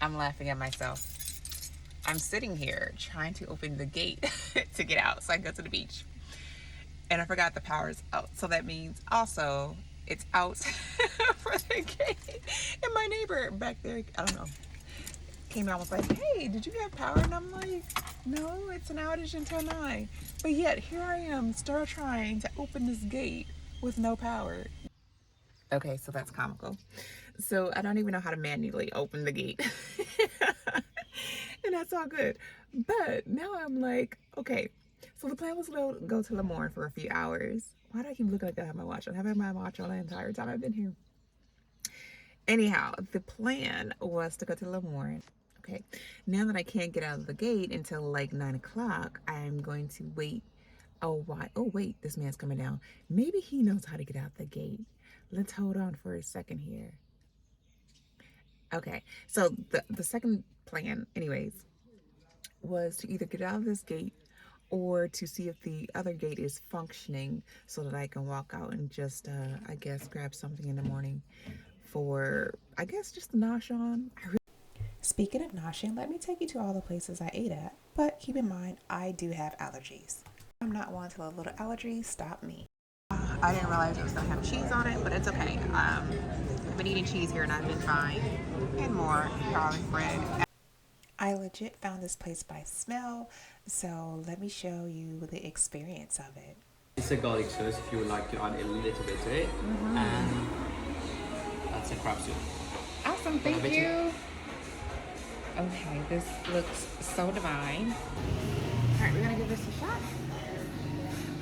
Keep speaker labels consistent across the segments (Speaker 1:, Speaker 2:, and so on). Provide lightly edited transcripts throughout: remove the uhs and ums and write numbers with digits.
Speaker 1: I'm laughing at myself. I'm sitting here trying to open the gate to get out so I can go to the beach. And I forgot the power's out. So that means also it's out for the gate. And my neighbor back there, I don't know, came out and was like, hey, did you have power? And I'm like, no, it's an outage until 9. But yet here I am still trying to open this gate with no power. Okay, so that's comical. So I don't even know how to manually open the gate. And that's all good. But now I'm like, okay, so the plan was to go to Lemoore for a few hours. Why do I keep looking like I have my watch on? I have had my watch on the entire time I've been here. Anyhow, the plan was to go to Lemoore. Okay, now that I can't get out of the gate until like 9 o'clock, I'm going to wait. Oh, why? Oh, wait, this man's coming down. Maybe he knows how to get out the gate. Let's hold on for a second here. Okay, so the second plan, anyways, was to either get out of this gate or to see if the other gate is functioning so that I can walk out and just, I guess, grab something in the morning for, I guess, just to nosh on.
Speaker 2: Speaking of noshing, let me take you to all the places I ate at. But keep in mind, I do have allergies. I'm not one to let little allergies stop me.
Speaker 1: I didn't realize it was gonna have cheese on it, but it's okay. I've been eating cheese here and I've been fine. And more garlic bread.
Speaker 2: I legit found this place by smell, so let me show you the experience of it.
Speaker 3: It's a garlic sauce if you would like to add a little bit to it. And that's a crab soup.
Speaker 1: Awesome, thank you. Okay, this looks so divine. All right, we're gonna give this a shot.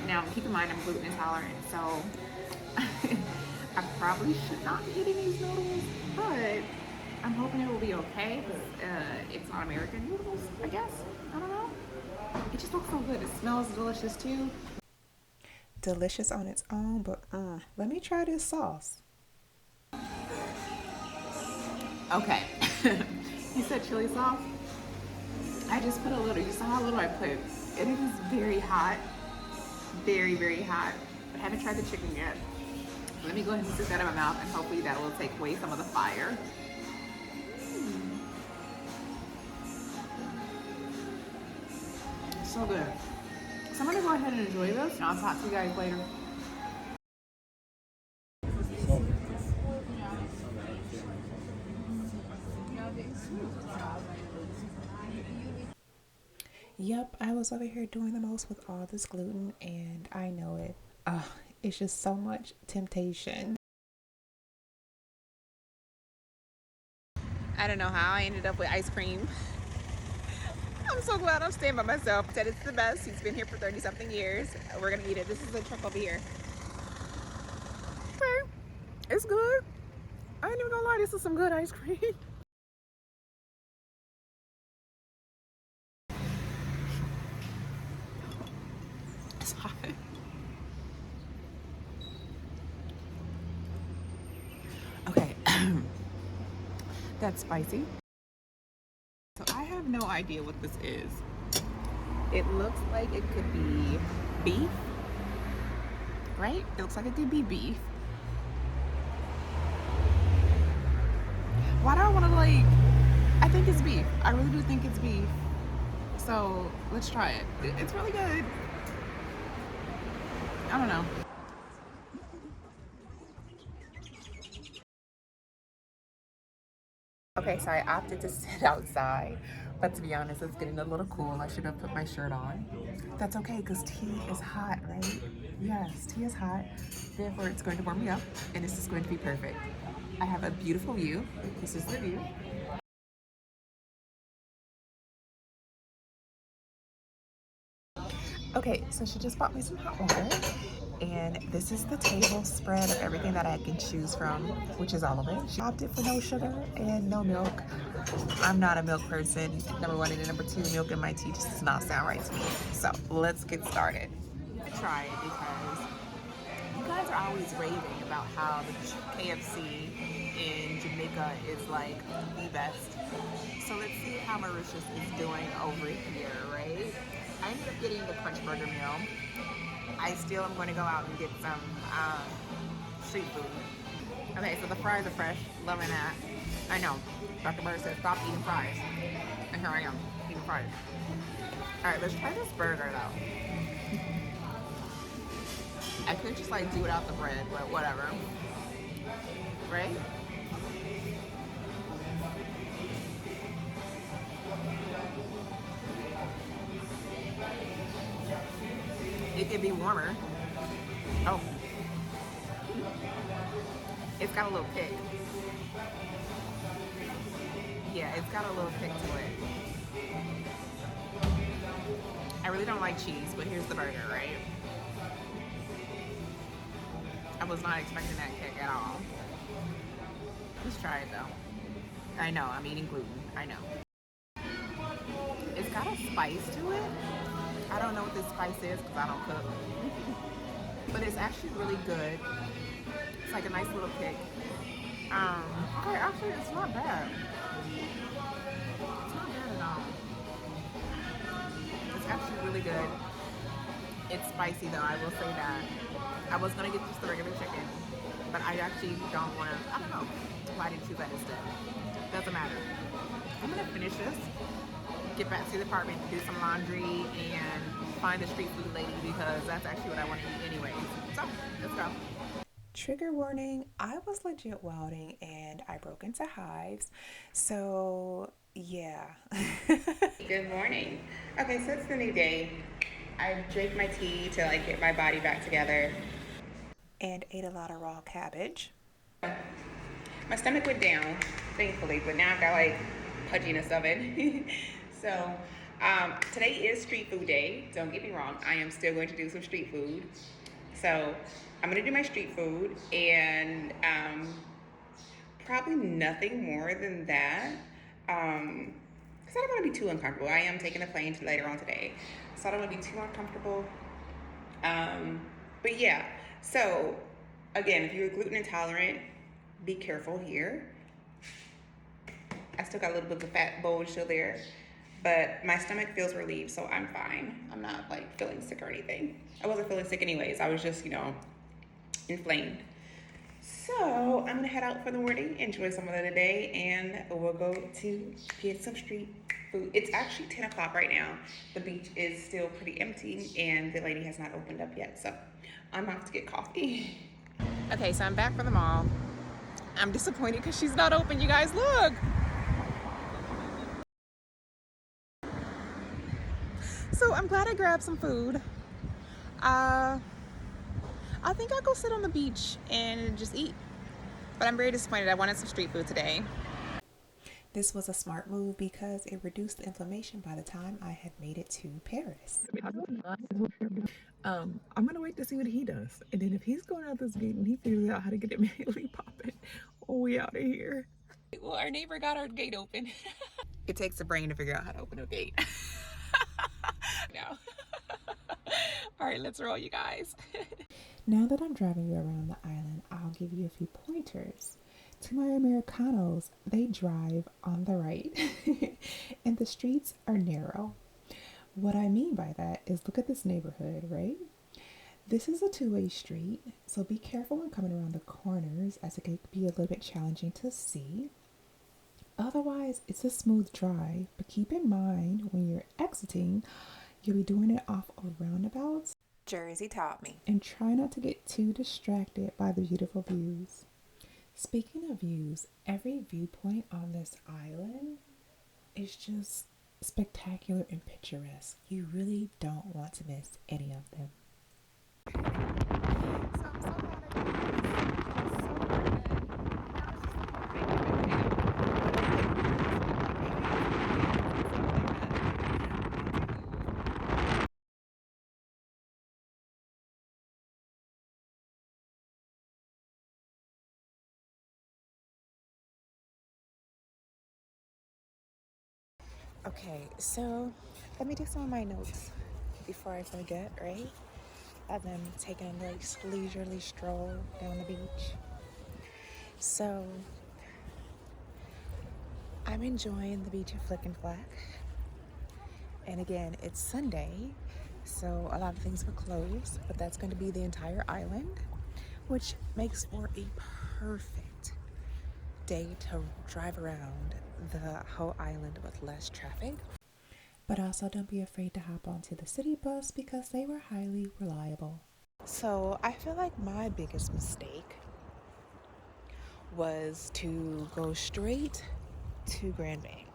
Speaker 1: Now, keep in mind I'm gluten intolerant, so I probably should not be eating these noodles, but I'm hoping it will be okay because it's not American noodles, I guess. I don't know. It just looks so good. It smells delicious too.
Speaker 2: Delicious on its own, but let me try this sauce.
Speaker 1: Okay. You said chili sauce? I just put a little. You saw how little I put. And it is very hot. Very, very hot. I haven't tried the chicken yet. Let me go ahead and stick that in my mouth and hopefully that will take away some of the fire. So good. So I'm gonna go ahead and enjoy this and I'll talk to you guys later.
Speaker 2: Yep, I was over here doing the most with all this gluten, and I know it. It's just so much temptation.
Speaker 1: I don't know how I ended up with ice cream. I'm so glad I'm staying by myself. Said it's the best. He's been here for 30 something years. We're gonna eat it. This is the truck over here. Okay, it's good. I ain't even gonna lie, this is some good ice cream. It's hot. Okay, that's spicy. So I have no idea what this is. It looks like it could be beef, right? It looks like it could be beef. Why do I want to like, I think it's beef. I really do think it's beef. So let's try it. It's really good. I don't know. Okay, so I opted to sit outside, but to be honest, it's getting a little cool. I should have put my shirt on. That's okay, because tea is hot, right? Yes, tea is hot. Therefore, it's going to warm me up, and this is going to be perfect. I have a beautiful view. This is the view. Okay, so she just bought me some hot water, and this is the table spread of everything that I can choose from, which is all of it. She opted for no sugar and no milk. I'm not a milk person, number one, and number two, milk in my tea just does not sound right to me. So let's get started. Try it because you guys are always raving about how the KFC in Jamaica is like the best. So let's see how Mauritius is doing over here, right? I ended up getting the Crunch Burger meal. I still am going to go out and get some street food. Okay, so the fries are fresh. Loving that. I know. Dr. Bird said stop eating fries. And here I am, eating fries. Alright, let's try this burger though. I could just like do without the bread, but whatever. Right? It could be warmer. Oh. It's got a little kick. Yeah, it's got a little kick to it. I really don't like cheese, but here's the burger, right? I was not expecting that kick at all. Let's try it though. I know, I'm eating gluten. I know. It's got a spice to it. I don't know what this spice is because I don't cook. But it's actually really good. It's like a nice little kick. Okay, actually it's not bad. It's not bad at all. It's actually really good. It's spicy though, I will say that. I was gonna get just the regular chicken, but I actually don't wanna, I don't know why I didn't choose that instead. Doesn't matter. I'm gonna finish this, get back to the apartment, do some laundry, and find the street food lady because that's actually what I want to eat anyways. So, let's go.
Speaker 2: Trigger warning, I was legit wilding and I broke into hives. So, yeah.
Speaker 1: Good morning. Okay, so it's the new day. I drank my tea to like get my body back together.
Speaker 2: And ate a lot of raw cabbage.
Speaker 1: My stomach went down, thankfully, but now I've got like pudginess of it. So, today is street food day. Don't get me wrong, I am still going to do some street food. So, I'm gonna do my street food and probably nothing more than that. Because I don't want to be too uncomfortable. I am taking a plane later on today, so I don't want to be too uncomfortable. But yeah, so again, if you're gluten intolerant, be careful here. I still got a little bit of the fat bulge still there, but my stomach feels relieved, so I'm fine. I'm not like feeling sick or anything. I wasn't feeling sick anyways. I was just, inflamed. So I'm gonna head out for the morning, enjoy some of the day, and we'll go to get some street food. It's actually 10 o'clock right now. The beach is still pretty empty and the lady has not opened up yet. So I'm off to get coffee. Okay, so I'm back from the mall. I'm disappointed because she's not open, you guys, look. So I'm glad I grabbed some food. I think I'll go sit on the beach and just eat. But I'm very disappointed. I wanted some street food today.
Speaker 2: This was a smart move because it reduced the inflammation by the time I had made it to Paris.
Speaker 1: I'm gonna wait to see what he does. And then if he's going out this gate and he figures out how to get it manually popping, we out of here. Well, our neighbor got our gate open. It takes a brain to figure out how to open a gate. No. All right, let's roll, you guys.
Speaker 2: Now that I'm driving you around the island, I'll give you a few pointers. To my Americanos, they drive on the right and the streets are narrow. What I mean by that is look at this neighborhood, right? This is a two-way street, so be careful when coming around the corners as it could be a little bit challenging to see. Otherwise, it's a smooth drive, but keep in mind when you're exiting, you'll be doing it off of roundabouts.
Speaker 1: Jersey taught me.
Speaker 2: And try not to get too distracted by the beautiful views. Speaking of views, every viewpoint on this island is just spectacular and picturesque. You really don't want to miss any of them.
Speaker 1: Okay, so let me do some of my notes before I forget, right? As I'm taking a nice leisurely stroll down the beach. So I'm enjoying the beach at Flick and Flack. And again, it's Sunday, so a lot of things were closed, but that's going to be the entire island, which makes for a perfect day to drive around the whole island with less traffic.
Speaker 2: But also don't be afraid to hop onto the city bus because they were highly reliable.
Speaker 1: So I feel like my biggest mistake was to go straight to Grand Bay.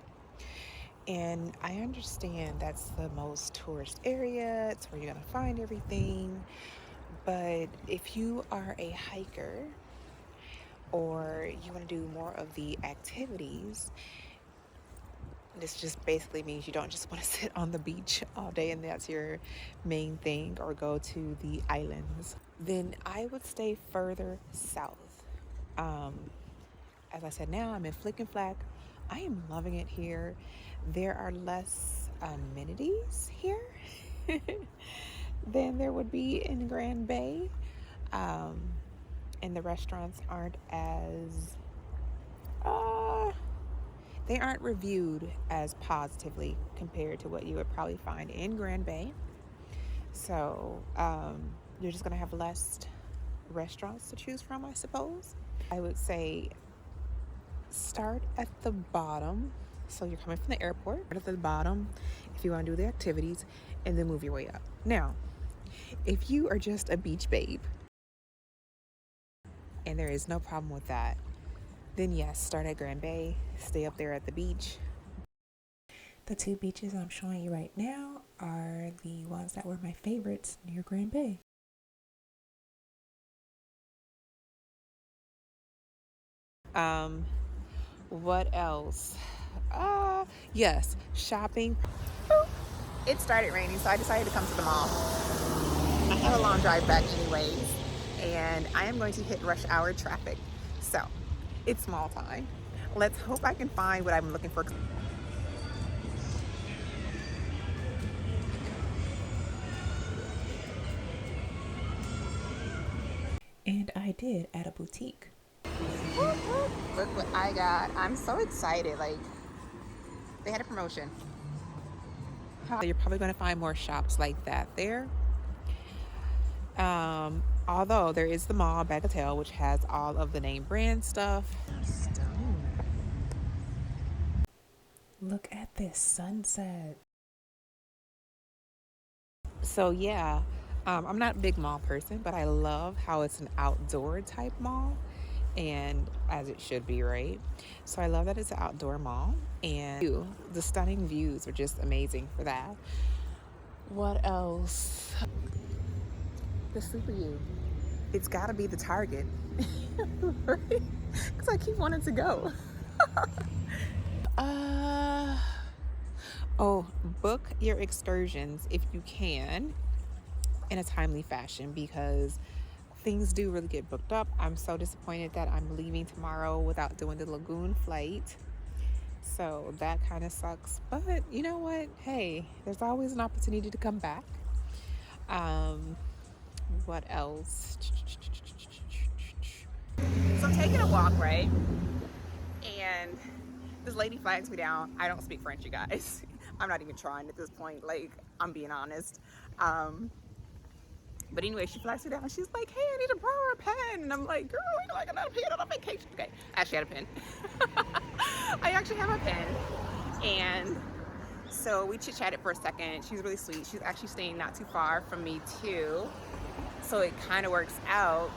Speaker 1: And I understand that's the most tourist area, it's where you're gonna find everything. But if you are a hiker or you want to do more of the activities, this just basically means you don't just want to sit on the beach all day and that's your main thing, or go to the islands, then I would stay further south. As I said, now I'm in Flick and Flack. I am loving it here. There are less amenities here than there would be in Grand Bay. And the restaurants aren't as they aren't reviewed as positively compared to what you would probably find in Grand Bay. So you're just gonna have less restaurants to choose from, I suppose. I would say start at the bottom. So you're coming from the airport, start at the bottom if you want to do the activities, and then move your way up. Now, if you are just a beach babe, and there is no problem with that, then yes, start at Grand Bay, stay up there at the beach.
Speaker 2: The two beaches I'm showing you right now are the ones that were my favorites near Grand Bay.
Speaker 1: What else? Yes, shopping. It started raining, so I decided to come to the mall. I have a long drive back anyways, and I am going to hit rush hour traffic. So it's mall time. Let's hope I can find what I'm looking for.
Speaker 2: And I did at a boutique.
Speaker 1: Look what I got. I'm so excited. Like, they had a promotion. You're probably going to find more shops like that there. Although there is the mall Bagatelle, which has all of the name brand stuff.
Speaker 2: Look at this sunset.
Speaker 1: So yeah, I'm not a big mall person, but I love how it's an outdoor type mall, and as it should be, right? So I love that it's an outdoor mall, and the stunning views are just amazing for that. What else? The Super U. It's got to be the Target, right? Because I keep wanting to go. Book your excursions if you can in a timely fashion, because things do really get booked up. I'm so disappointed that I'm leaving tomorrow without doing the Lagoon flight. So that kind of sucks. But you know what? Hey, there's always an opportunity to come back. What else? So I'm taking a walk, right? And this lady flags me down. I don't speak French, you guys. I'm not even trying at this point. Like, I'm being honest. But anyway, she flags me down. She's like, hey, I need to borrow a pen. And I'm like, girl, you know, I got a pen on vacation. Okay, I actually had a pen. I actually have a pen. And so we chit-chatted for a second. She's really sweet. She's actually staying not too far from me too. So it kind of works out.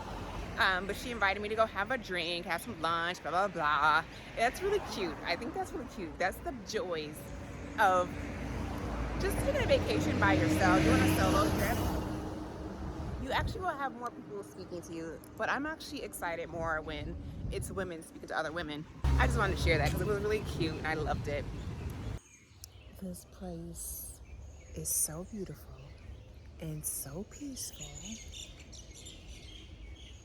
Speaker 1: But she invited me to go have a drink, have some lunch, blah, blah, blah. That's really cute. I think that's really cute. That's the joys of just taking a vacation by yourself, doing a solo trip. You actually will have more people speaking to you, but I'm actually excited more when it's women speaking to other women. I just wanted to share that because it was really cute and I loved it. This place is so beautiful and so peaceful.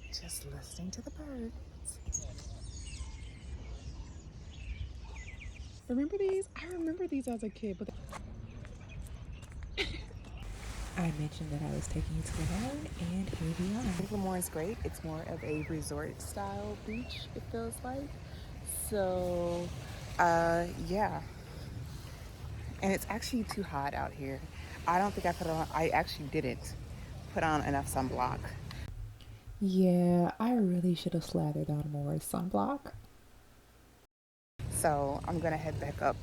Speaker 1: Just listening to the birds. Remember these? I remember these as a kid, but
Speaker 2: I mentioned that I was taking you to Lemoore, and here we are.
Speaker 1: Lemoore is great. It's more of a resort style beach, it feels like. So, yeah. And it's actually too hot out here. I don't think I actually didn't put on enough sunblock.
Speaker 2: Yeah, I really should have slathered on more sunblock.
Speaker 1: So I'm gonna head back up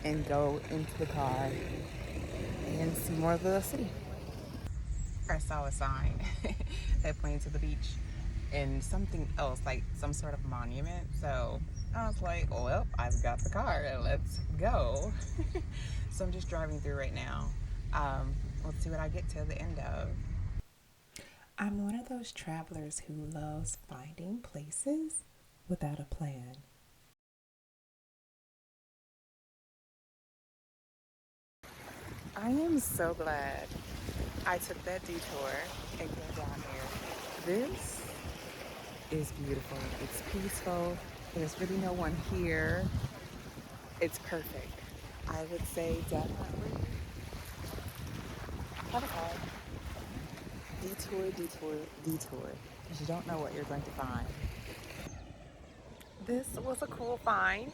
Speaker 1: and go into the car and see more of the city. I saw a sign that pointed to the beach and something else, like some sort of monument. So I was like, well, I've got the car, let's go. So I'm just driving through right now. Let's see what I get to the end of.
Speaker 2: I'm one of those travelers who loves finding places without a plan.
Speaker 1: I am so glad I took that detour and came down here. This is beautiful. It's peaceful. There's really no one here. It's perfect. I would say definitely have a car. Detour, detour, detour. Because you don't know what you're going to find. This was a cool find.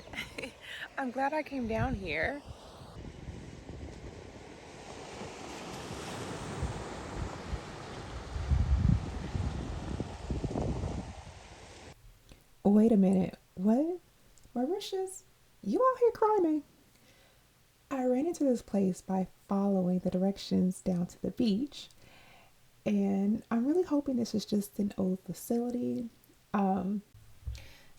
Speaker 1: I'm glad I came down here.
Speaker 2: Wait a minute, what? Mauritius? You out here climbing? I ran into this place by following the directions down to the beach, and I'm really hoping this is just an old facility. Um,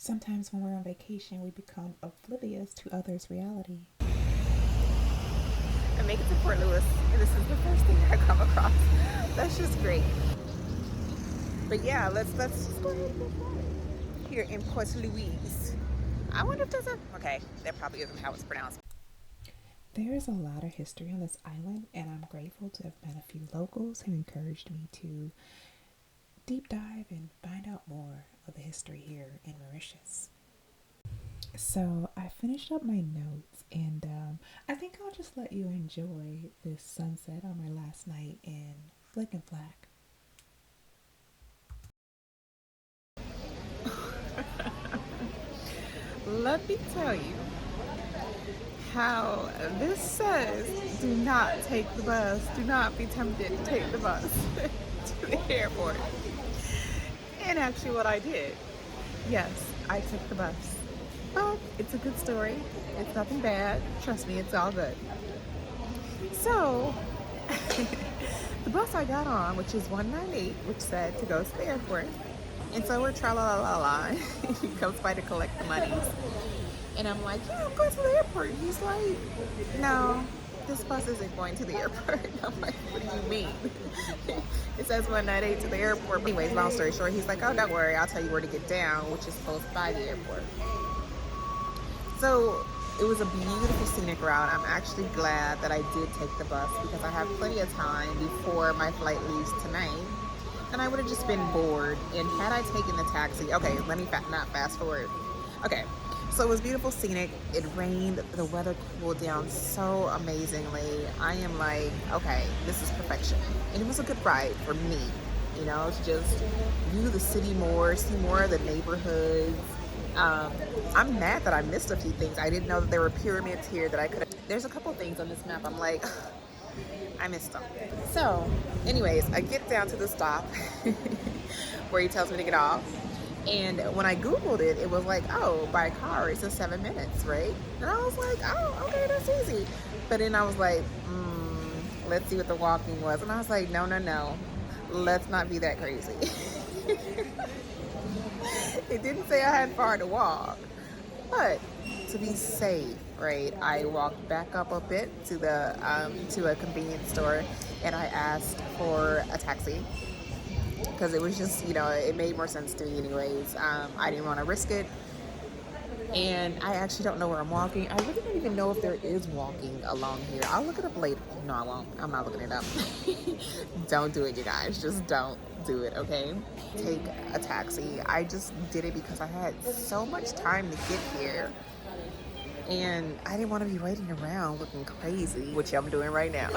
Speaker 2: Sometimes when we're on vacation, we become oblivious to others' reality.
Speaker 1: I make it to Port Louis, and this is the first thing I come across. That's just great. But yeah, let's just go ahead and get started. Here in Port Louis. I wonder if there's a, okay, that probably isn't how it's pronounced.
Speaker 2: There is a lot of history on this island, and I'm grateful to have met a few locals who encouraged me to deep dive and find out more of the history here in Mauritius. So I finished up my notes, and I think I'll just let you enjoy this sunset on my last night in Flick and Flack.
Speaker 1: Let me tell you how this says do not take the bus. Do not be tempted to take the bus to the airport. And actually what I did, yes, I took the bus. But it's a good story. It's nothing bad. Trust me, it's all good. So, the bus I got on, which is 198, which said to go to the airport. And so we're tra-la-la-la-la. He comes by to collect the monies. And I'm like, yeah, I'm going to the airport. And he's like, no, this bus isn't going to the airport. I'm like, what do you mean? It says 198 to the airport. But anyways, long story short, he's like, oh, don't worry. I'll tell you where to get down, which is close by the airport. So it was a beautiful scenic route. I'm actually glad that I did take the bus because I have plenty of time before my flight leaves tonight. And I would have just been bored. And had I taken the taxi, okay, let me not fast forward. Okay, so it was beautiful scenic. It rained, the weather cooled down so amazingly. I am like, okay, this is perfection. And it was a good ride for me, you know, to just view the city more, see more of the neighborhoods. I'm mad that I missed a few things. I didn't know that there were pyramids here that I could have. There's a couple things on this map. I'm like, I missed them. So, anyways, I get down to the stop where he tells me to get off. And when I Googled it, it was like, oh, by car, it's in 7 minutes, right? And I was like, oh, okay, that's easy. But then I was like, let's see what the walking was. And I was like, no. Let's not be that crazy. It didn't say I had far to walk. But to be safe, right, I walked back up a bit to a convenience store, and I asked for a taxi because it was just, you know, it made more sense to me anyways. I didn't want to risk it, and I actually don't know where I'm walking. I really don't even know if there is walking along here. I'll look it up later. No, I won't. I'm not looking it up. Don't do it, you guys. Just don't do it, okay? Take a taxi. I just did it because I had so much time to get here. And I didn't want to be waiting around looking crazy, which I'm doing right now.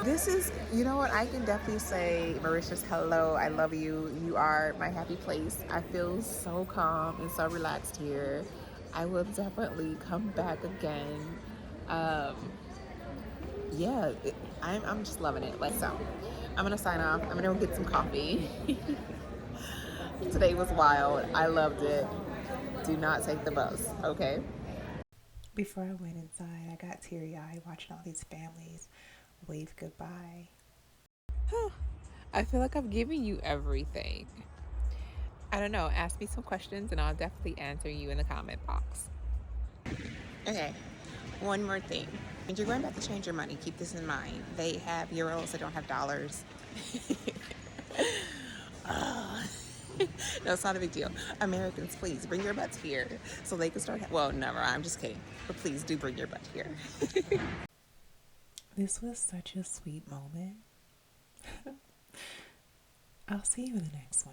Speaker 1: This is, you know what, I can definitely say, Mauritius, hello, I love you. You are my happy place. I feel so calm and so relaxed here. I will definitely come back again. Yeah, I'm just loving it. Like, so, I'm gonna sign off. I'm gonna go get some coffee. Today was wild. I loved it. do not take the bus, okay?
Speaker 2: Before I went inside, I got teary-eyed watching all these families wave goodbye.
Speaker 1: I feel like I've given you everything. I don't know. Ask me some questions and I'll definitely answer you in the comment box. Okay, one more thing. When you're going back to change your money, keep this in mind. They have euros, they don't have dollars. No, it's not a big deal. Americans, please bring your butts here so they can start. Well, never. I'm just kidding. But please do bring your butt here.
Speaker 2: This was such a sweet moment. I'll see you in the next one.